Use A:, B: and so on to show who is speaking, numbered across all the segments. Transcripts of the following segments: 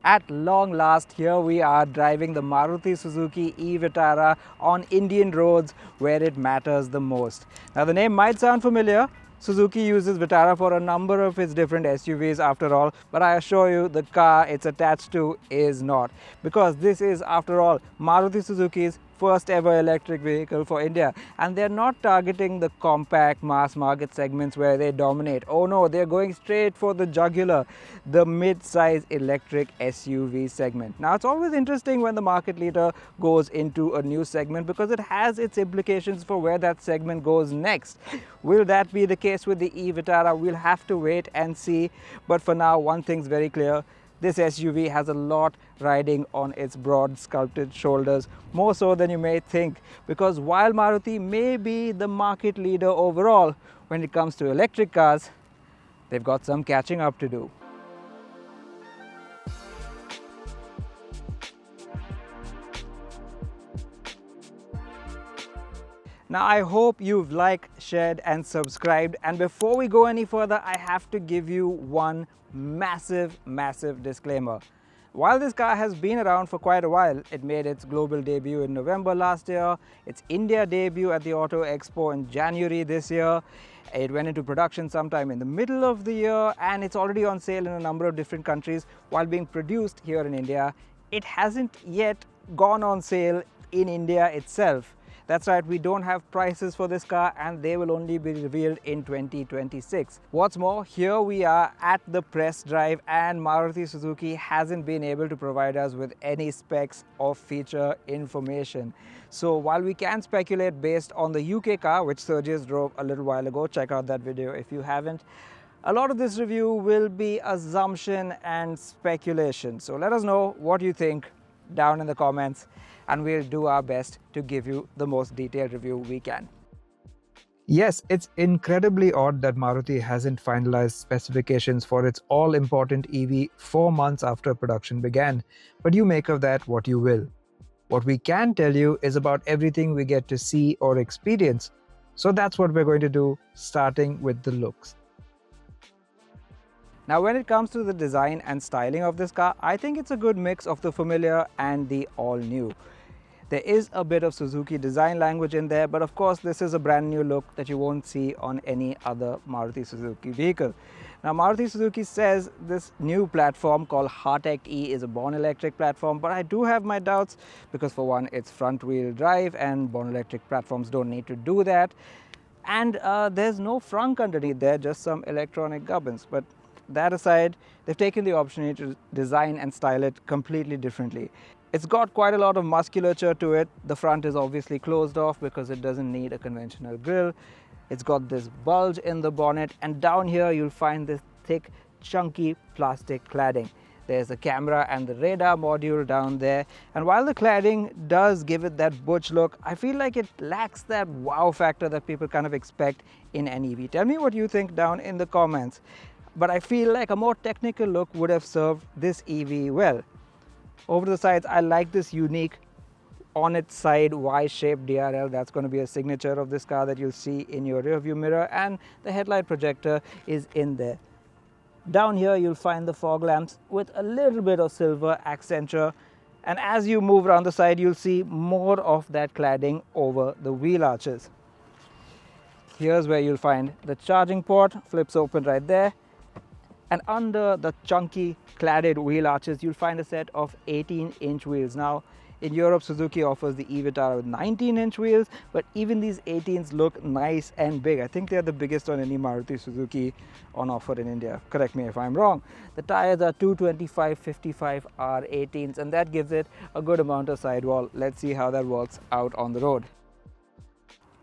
A: At long last, here we are driving the Maruti Suzuki e-Vitara on Indian roads where it matters the most. Now the name might sound familiar. Suzuki uses Vitara for a number of its different SUVs after all, but I assure you the car it's attached to is not. Because this is after all Maruti Suzuki's first ever electric vehicle for India, and they're not targeting the compact mass market segments where they dominate. Oh no, they're going straight for the jugular, the mid-size electric SUV segment. Now it's always interesting when the market leader goes into a new segment because it has its implications for where that segment goes next. Will that be the case with the e-Vitara? We'll have to wait and see, but for now one thing's very clear. This SUV has a lot riding on its broad sculpted shoulders, more so than you may think, because while Maruti may be the market leader overall, when it comes to electric cars, they've got some catching up to do. Now I hope you've liked, shared and subscribed, and before we go any further, I have to give you one massive disclaimer. While this car has been around for quite a while, it made its global debut in November last year, its India debut at the Auto Expo in January this year, it went into production sometime in the middle of the year, and it's already on sale in a number of different countries while being produced here in India. It hasn't yet gone on sale in India itself. That's right, we don't have prices for this car and they will only be revealed in 2026. What's more, here we are at the press drive and Maruti Suzuki hasn't been able to provide us with any specs or feature information. So while we can speculate based on the UK car, which Sergius drove a little while ago, check out that video if you haven't, a lot of this review will be assumption and speculation. So let us know what you think down in the comments, and we'll do our best to give you the most detailed review we can. Yes, it's incredibly odd that Maruti hasn't finalized specifications for its all-important EV 4 months after production began, but you make of that what you will. What we can tell you is about everything we get to see or experience, so that's what we're going to do, starting with the looks. Now when it comes to the design and styling of this car, I think it's a good mix of the familiar and the all-new. There is a bit of Suzuki design language in there, but of course this is a brand new look that you won't see on any other Maruti Suzuki vehicle. Now Maruti Suzuki says this new platform called Heartect E is a born electric platform, but I do have my doubts because for one, it's front wheel drive and born electric platforms don't need to do that. And there's no frunk underneath there, just some electronic gubbins. But that aside, they've taken the opportunity to design and style it completely differently. It's got quite a lot of musculature to it. The front is obviously closed off because it doesn't need a conventional grille. It's got this bulge in the bonnet, and down here you'll find this thick, chunky plastic cladding. There's a camera and the radar module down there, and while the cladding does give it that butch look, I feel like it lacks that wow factor that people kind of expect in an EV. Tell me what you think down in the comments. But I feel like a more technical look would have served this EV well. Over the sides, I like this unique on its side Y-shaped DRL. That's going to be a signature of this car that you'll see in your rear view mirror, and the headlight projector is in there. Down here you'll find the fog lamps with a little bit of silver accenture, and as you move around the side you'll see more of that cladding over the wheel arches. Here's where you'll find the charging port, flips open right there. And under the chunky cladded wheel arches, you'll find a set of 18-inch wheels. Now, in Europe, Suzuki offers the e-Vitara with 19-inch wheels, but even these 18s look nice and big. I think they're the biggest on any Maruti Suzuki on offer in India. Correct me if I'm wrong. The tires are 225/55 R18s, and that gives it a good amount of sidewall. Let's see how that works out on the road.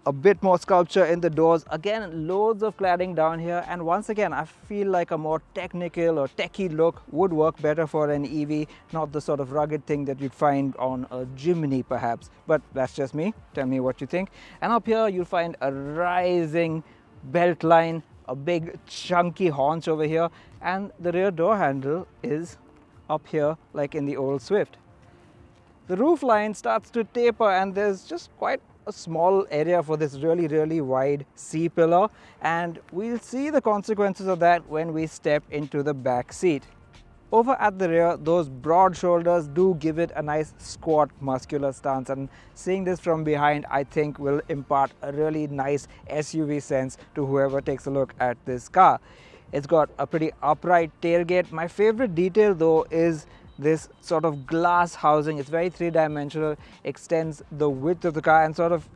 A: A bit more sculpture in the doors, again loads of cladding down here, and once again I feel like a more technical or techie look would work better for an EV, not the sort of rugged thing that you'd find on a Jimny perhaps, but that's just me. Tell me what you think. And up here you'll find a rising belt line, a big chunky haunch over here, and the rear door handle is up here like in the old Swift. The roof line starts to taper and there's just quite a small area for this really wide C-pillar, and we'll see the consequences of that when we step into the back seat. Over at the rear, those broad shoulders do give it a nice squat muscular stance, and seeing this from behind I think will impart a really nice SUV sense to whoever takes a look at this car. It's got a pretty upright tailgate. My favorite detail though is this sort of glass housing. It's very three-dimensional, extends the width of the car and sort of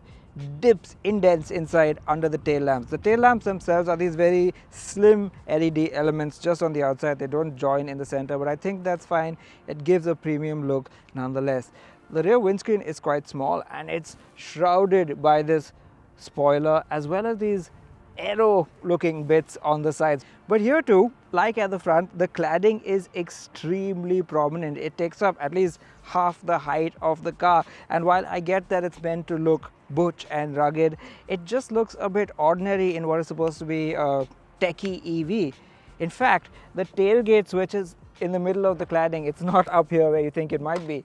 A: dips, indents inside under the tail lamps. The tail lamps themselves are these very slim LED elements just on the outside. They don't join in the center, but I think that's fine. It gives a premium look nonetheless. The rear windscreen is quite small and it's shrouded by this spoiler as well as these aero looking bits on the sides. But here too, like at the front, the cladding is extremely prominent. It takes up at least half the height of the car, and while I get that it's meant to look butch and rugged, it just looks a bit ordinary in what is supposed to be a techie EV. In fact, the tailgate switch is in the middle of the cladding. It's not up here where you think it might be.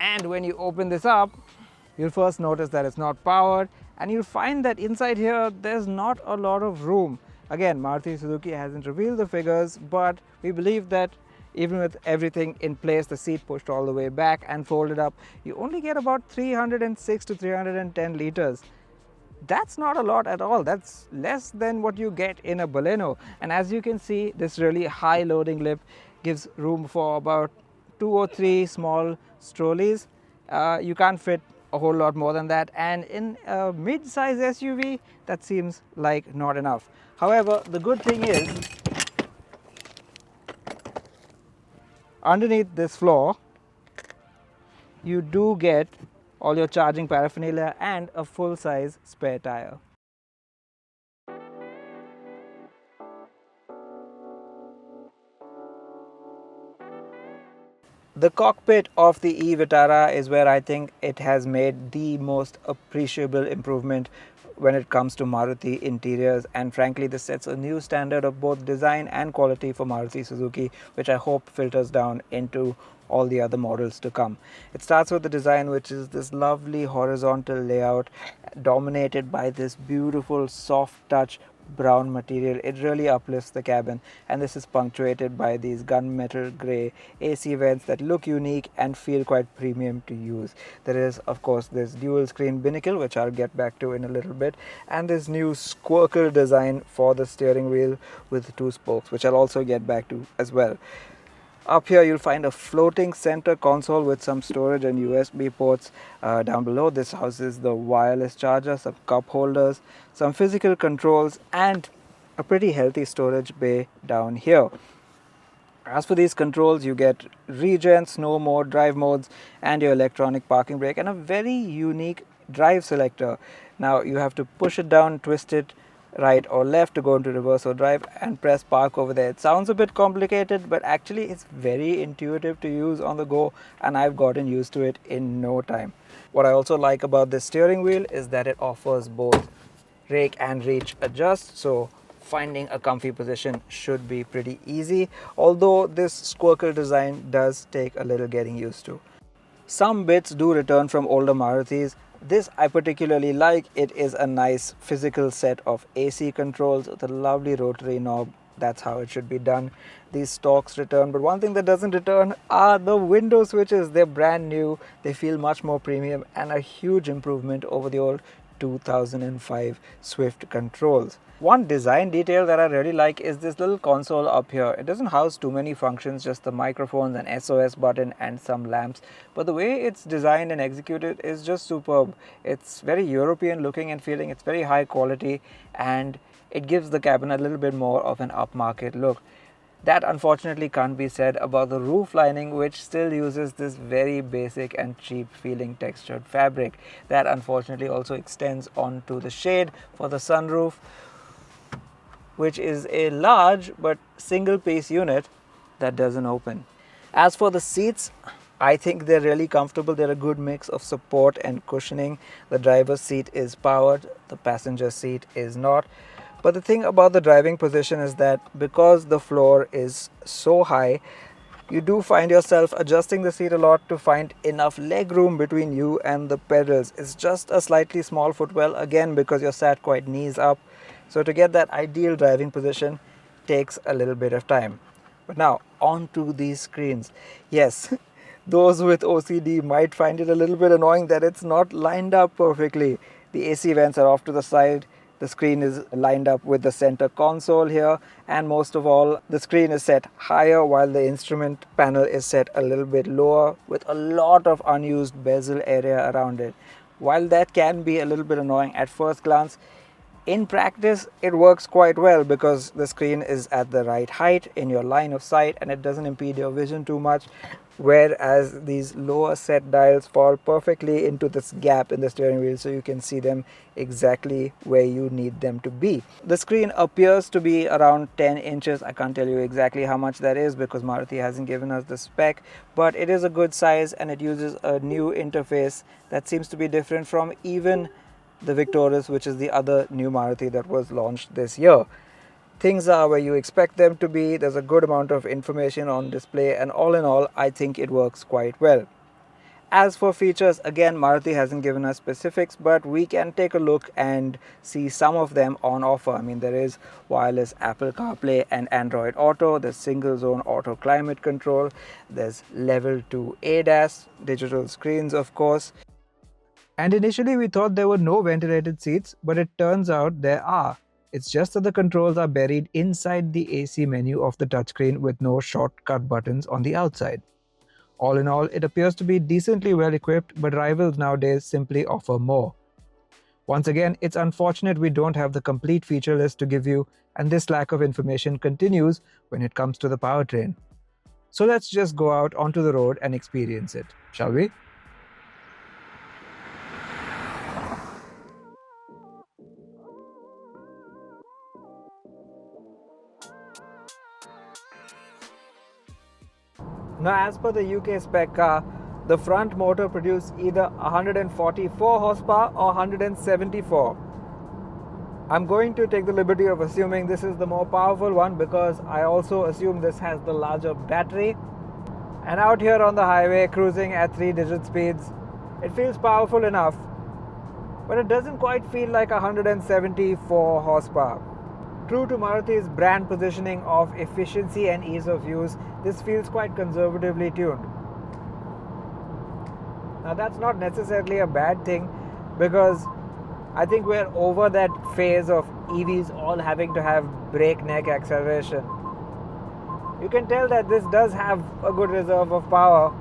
A: And when you open this up, you'll first notice that it's not powered, and you'll find that inside here there's not a lot of room. Again, Maruti Suzuki hasn't revealed the figures, but we believe that even with everything in place, the seat pushed all the way back and folded up, you only get about 306 to 310 liters. That's not a lot at all. That's less than what you get in a Baleno. And as you can see, this really high loading lip gives room for about 2 or 3 small trolleys. You can't fit a whole lot more than that, and in a mid-size SUV that seems like not enough. However, the good thing is underneath this floor you do get all your charging paraphernalia and a full-size spare tire. The cockpit of the e-Vitara is where I think it has made the most appreciable improvement when it comes to Maruti interiors, and frankly this sets a new standard of both design and quality for Maruti Suzuki, which I hope filters down into all the other models to come. It starts with the design, which is this lovely horizontal layout dominated by this beautiful soft touch brown material. It really uplifts the cabin, and this is punctuated by these gunmetal grey AC vents that look unique and feel quite premium to use. There is of course this dual screen binnacle, which I'll get back to in a little bit, and this new squircle design for the steering wheel with 2 spokes, which I'll also get back to as well. Up here you'll find a floating center console with some storage and USB ports. Down below this houses the wireless charger, some cup holders, some physical controls, and a pretty healthy storage bay down here. As for these controls, you get regen, snow mode, drive modes, and your electronic parking brake, and a very unique drive selector. Now you have to push it down, twist it right or left to go into reverse or drive, and press park over there. It sounds a bit complicated, but actually it's very intuitive to use on the go, and I've gotten used to it in no time. What I also like about this steering wheel is that it offers both rake and reach adjust, so finding a comfy position should be pretty easy, although this squircle design does take a little getting used to. Some bits do return from older Marutis. This I particularly like. It is a nice physical set of AC controls with a lovely rotary knob. That's how it should be done. These stalks return, but one thing that doesn't return are the window switches. They're brand new, they feel much more premium, and a huge improvement over the old 2005 Swift controls. One design detail that I really like is this little console up here. It doesn't house too many functions, just the microphones, an SOS button, and some lamps. But the way it's designed and executed is just superb. It's very European looking and feeling. It's very high quality, and it gives the cabin a little bit more of an upmarket look. That unfortunately can't be said about the roof lining, which still uses this very basic and cheap feeling textured fabric. That unfortunately also extends onto the shade for the sunroof, which is a large but single piece unit that doesn't open. As for the seats, I think they're really comfortable. They're a good mix of support and cushioning. The driver's seat is powered, the passenger seat is not. But the thing about the driving position is that because the floor is so high, you do find yourself adjusting the seat a lot to find enough leg room between you and the pedals. It's just a slightly small footwell, again because you're sat quite knees up. So to get that ideal driving position takes a little bit of time. But now, on to these screens. Yes, those with OCD might find it a little bit annoying that it's not lined up perfectly. The AC vents are off to the side, the screen is lined up with the center console here, and most of all, the screen is set higher while the instrument panel is set a little bit lower with a lot of unused bezel area around it. While that can be a little bit annoying at first glance, in practice, it works quite well because the screen is at the right height in your line of sight and it doesn't impede your vision too much. Whereas these lower set dials fall perfectly into this gap in the steering wheel so you can see them exactly where you need them to be. The screen appears to be around 10 inches. I can't tell you exactly how much that is because Maruti hasn't given us the spec, but it is a good size and it uses a new interface that seems to be different from even the Victoris, which is the other new Maruti that was launched this year. Things are where you expect them to be. There's a good amount of information on display, and all in all, I think it works quite well. As for features, again, Maruti hasn't given us specifics, but we can take a look and see some of them on offer. I mean, there is wireless Apple CarPlay and Android Auto, there's single zone auto climate control, there's level 2 ADAS, digital screens, of course. And initially we thought there were no ventilated seats, but it turns out there are. It's just that the controls are buried inside the AC menu of the touchscreen with no shortcut buttons on the outside. All in all, it appears to be decently well equipped, but rivals nowadays simply offer more. Once again, it's unfortunate we don't have the complete feature list to give you, and this lack of information continues when it comes to the powertrain. So let's just go out onto the road and experience it, shall we? Now, as per the UK spec car, the front motor produced either 144 horsepower or 174. I'm going to take the liberty of assuming this is the more powerful one because I also assume this has the larger battery. And out here on the highway, cruising at 3-digit speeds, it feels powerful enough, but it doesn't quite feel like 174 horsepower. True to Maruti's brand positioning of efficiency and ease of use, this feels quite conservatively tuned. Now that's not necessarily a bad thing because I think we're over that phase of EVs all having to have breakneck acceleration. You can tell that this does have a good reserve of power.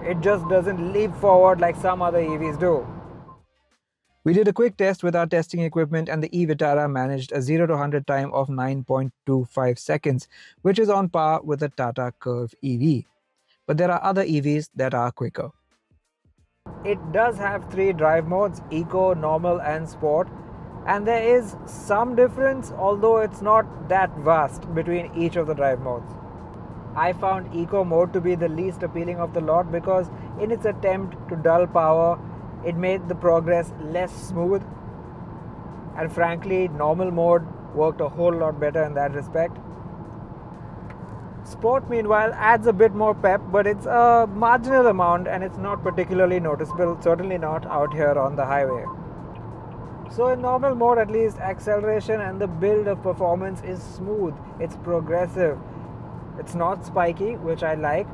A: It just doesn't leap forward like some other EVs do. We did a quick test with our testing equipment and the Vitara managed a 0 to 100 time of 9.25 seconds, which is on par with the Tata Curve EV. But there are other EVs that are quicker. It does have 3 drive modes, Eco, Normal and Sport. And there is some difference, although it's not that vast between each of the drive modes. I found Eco mode to be the least appealing of the lot because in its attempt to dull power, it made the progress less smooth, and frankly, normal mode worked a whole lot better in that respect. Sport, meanwhile, adds a bit more pep, but it's a marginal amount and it's not particularly noticeable, certainly not out here on the highway. So in normal mode, at least, acceleration and the build of performance is smooth, it's progressive, it's not spiky, which I like.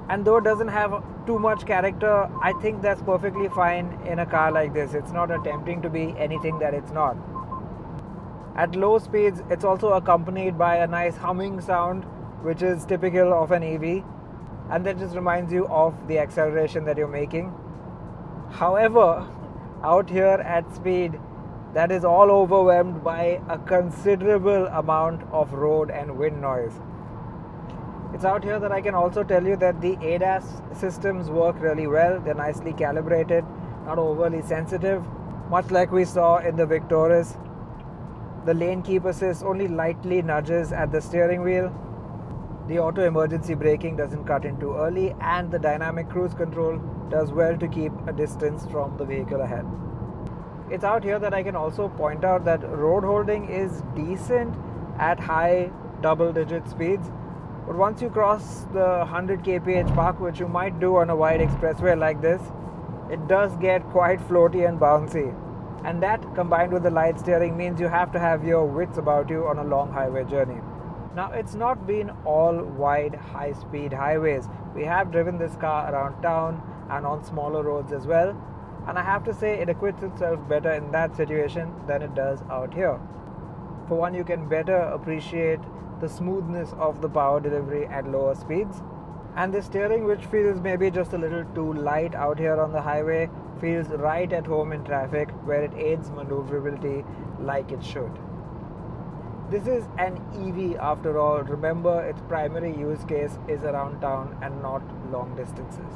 A: And though it doesn't have too much character, I think that's perfectly fine in a car like this. It's not attempting to be anything that it's not. At low speeds, it's also accompanied by a nice humming sound, which is typical of an EV, and that just reminds you of the acceleration that you're making. However, out here at speed, that is all overwhelmed by a considerable amount of road and wind noise. It's out here that I can also tell you that the ADAS systems work really well. They're nicely calibrated, not overly sensitive, much like we saw in the Victoris. The lane keep assist only lightly nudges at the steering wheel. The auto emergency braking doesn't cut in too early, and the dynamic cruise control does well to keep a distance from the vehicle ahead. It's out here that I can also point out that road holding is decent at high double-digit speeds. But once you cross the 100 kph mark, which you might do on a wide expressway like this, it does get quite floaty and bouncy. And that, combined with the light steering, means you have to have your wits about you on a long highway journey. Now, it's not been all wide, high-speed highways. We have driven this car around town and on smaller roads as well. And I have to say, it acquits itself better in that situation than it does out here. For one, you can better appreciate the smoothness of the power delivery at lower speeds. And the steering, which feels maybe just a little too light out here on the highway, feels right at home in traffic where it aids maneuverability like it should. This is an EV after all. Remember, its primary use case is around town and not long distances.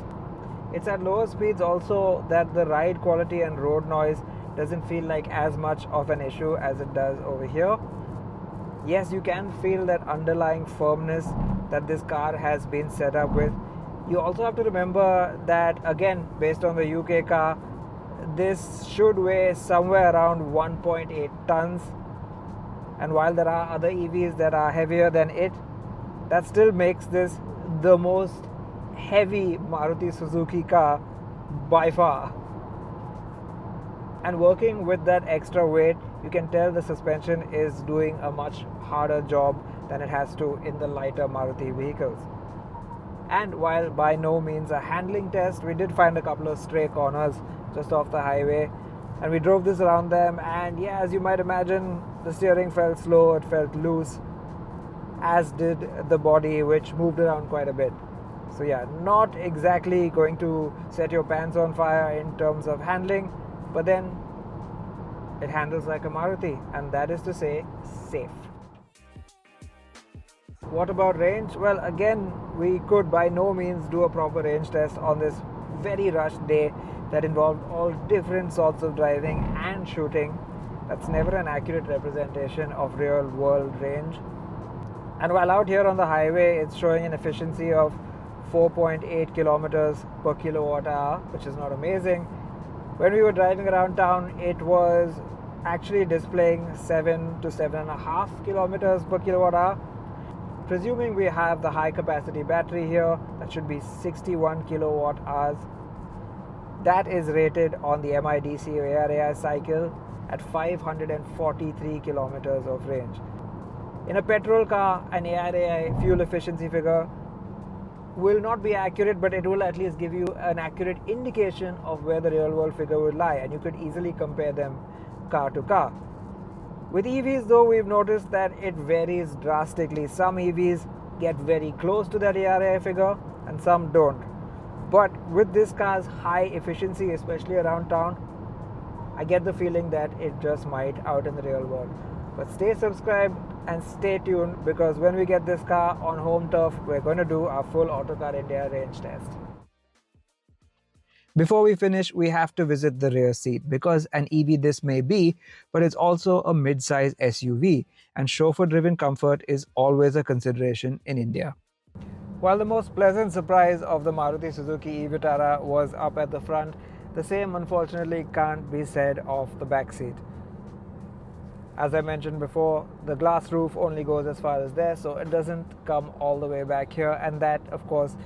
A: It's at lower speeds also that the ride quality and road noise doesn't feel like as much of an issue as it does over here. Yes, you can feel that underlying firmness that this car has been set up with. You also have to remember that, again, based on the UK car, this should weigh somewhere around 1.8 tons. And while there are other EVs that are heavier than it, that still makes this the most heavy Maruti Suzuki car by far. And working with that extra weight, you can tell the suspension is doing a much harder job than it has to in the lighter Maruti vehicles. And while by no means a handling test, we did find a couple of stray corners just off the highway, and we drove this around them, and yeah, as you might imagine, the steering felt slow, it felt loose, as did the body, which moved around quite a bit. So yeah, not exactly going to set your pants on fire in terms of handling, but then it handles like a Maruti, and that is to say, safe. What about range? Well, again, we could by no means do a proper range test on this very rushed day that involved all different sorts of driving and shooting. That's never an accurate representation of real world range. And while out here on the highway, it's showing an efficiency of 4.8 kilometers per kilowatt hour, which is not amazing. When we were driving around town, it was actually displaying 7 to 7.5 kilometers per kilowatt hour. Presuming we have the high capacity battery here, that should be 61 kilowatt hours. That is rated on the MIDC ARAI cycle at 543 kilometers of range. In a petrol car, an ARAI fuel efficiency figure will not be accurate, but it will at least give you an accurate indication of where the real world figure would lie, and you could easily compare them car to car. With EVs though, we've noticed that it varies drastically. Some EVs get very close to that ARAI figure and some don't. But with this car's high efficiency, especially around town, I get the feeling that it just might out in the real world. But stay subscribed and stay tuned, because when we get this car on home turf, we're going to do our full Autocar India range test. Before we finish, we have to visit the rear seat, because an EV this may be, but it's also a mid-size SUV, and chauffeur-driven comfort is always a consideration in India. While the most pleasant surprise of the Maruti Suzuki e-Vitara was up at the front, the same unfortunately can't be said of the back seat. As I mentioned before, the glass roof only goes as far as there, so it doesn't come all the way back here, and that of course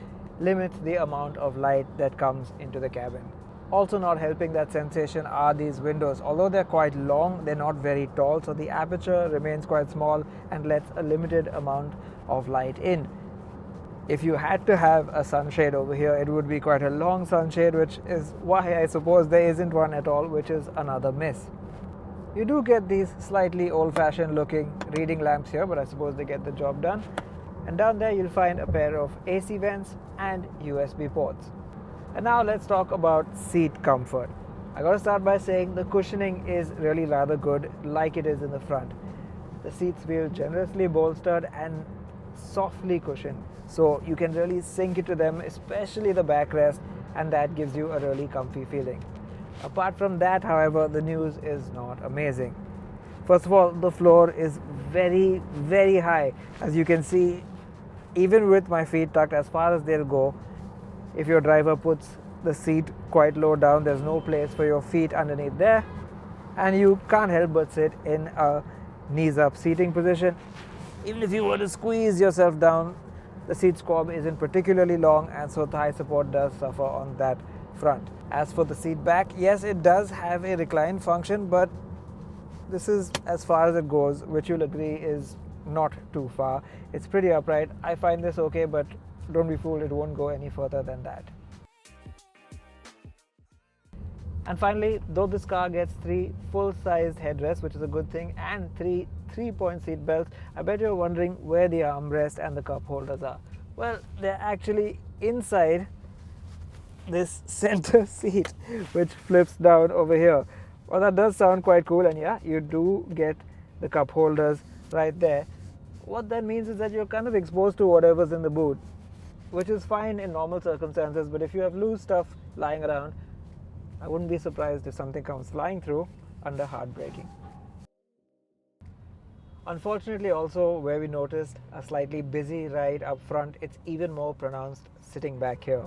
A: limits the amount of light that comes into the cabin. Also not helping that sensation are these windows. Although they're quite long, they're not very tall, so the aperture remains quite small and lets a limited amount of light in. If you had to have a sunshade over here, it would be quite a long sunshade, which is why I suppose there isn't one at all, which is another miss. You do get these slightly old-fashioned looking reading lamps here, but I suppose they get the job done. And down there you'll find a pair of AC vents and USB ports. And now let's talk about seat comfort. I gotta start by saying the cushioning is really rather good, like it is in the front. The seats feel generously bolstered and softly cushioned, so you can really sink into them, especially the backrest, and that gives you a really comfy feeling. Apart from that, however, the news is not amazing. First of all, the floor is very, very high. As you can see, even with my feet tucked as far as they'll go, if your driver puts the seat quite low down, there's no place for your feet underneath there, and you can't help but sit in a knees up seating position. Even if you were to squeeze yourself down, the seat squab isn't particularly long, and so thigh support does suffer on that front. As for the seat back, yes, it does have a recline function, but this is as far as it goes, which you'll agree is not too far. It's pretty upright. I find this okay, but don't be fooled, it won't go any further than that. And finally, though this car gets 3 full-sized headrests, which is a good thing, and 3 3-point seat belts, I bet you're wondering where the armrest and the cup holders are. Well, they're actually inside this center seat, which flips down over here. Well, that does sound quite cool, and yeah, you do get the cup holders right there. What that means is that you're kind of exposed to whatever's in the boot, which is fine in normal circumstances, but if you have loose stuff lying around, I wouldn't be surprised if something comes flying through under hard braking. Unfortunately, also where we noticed a slightly busy ride up front, it's even more pronounced sitting back here.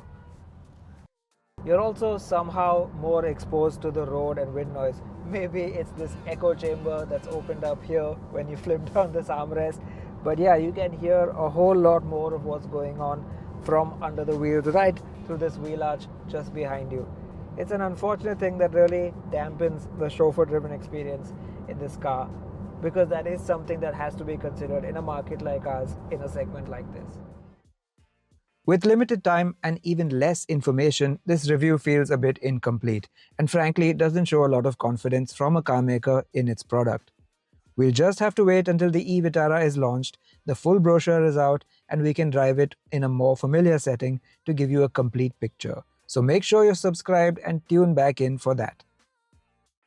A: You're also somehow more exposed to the road and wind noise. Maybe it's this echo chamber that's opened up here when you flip down this armrest. But yeah, you can hear a whole lot more of what's going on from under the wheels right through this wheel arch just behind you. It's an unfortunate thing that really dampens the chauffeur-driven experience in this car, because that is something that has to be considered in a market like ours, in a segment like this. With limited time and even less information, this review feels a bit incomplete, and frankly, it doesn't show a lot of confidence from a car maker in its product. We'll just have to wait until the e-Vitara is launched, the full brochure is out, and we can drive it in a more familiar setting to give you a complete picture. So make sure you're subscribed and tune back in for that.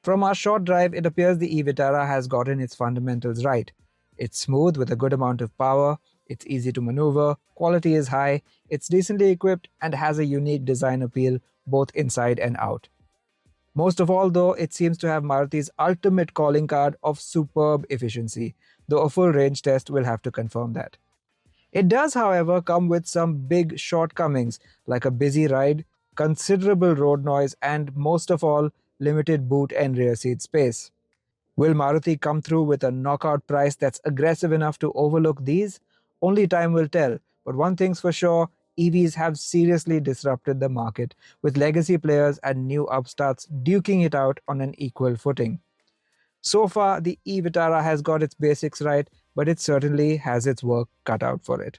A: From our short drive, it appears the e-Vitara has gotten its fundamentals right. It's smooth with a good amount of power, it's easy to maneuver, quality is high, it's decently equipped, and has a unique design appeal both inside and out. Most of all though, it seems to have Maruti's ultimate calling card of superb efficiency, though a full range test will have to confirm that. It does, however, come with some big shortcomings like a busy ride, considerable road noise, and most of all, limited boot and rear seat space. Will Maruti come through with a knockout price that's aggressive enough to overlook these? Only time will tell, but one thing's for sure, EVs have seriously disrupted the market, with legacy players and new upstarts duking it out on an equal footing. So far, the e-Vitara has got its basics right, but it certainly has its work cut out for it.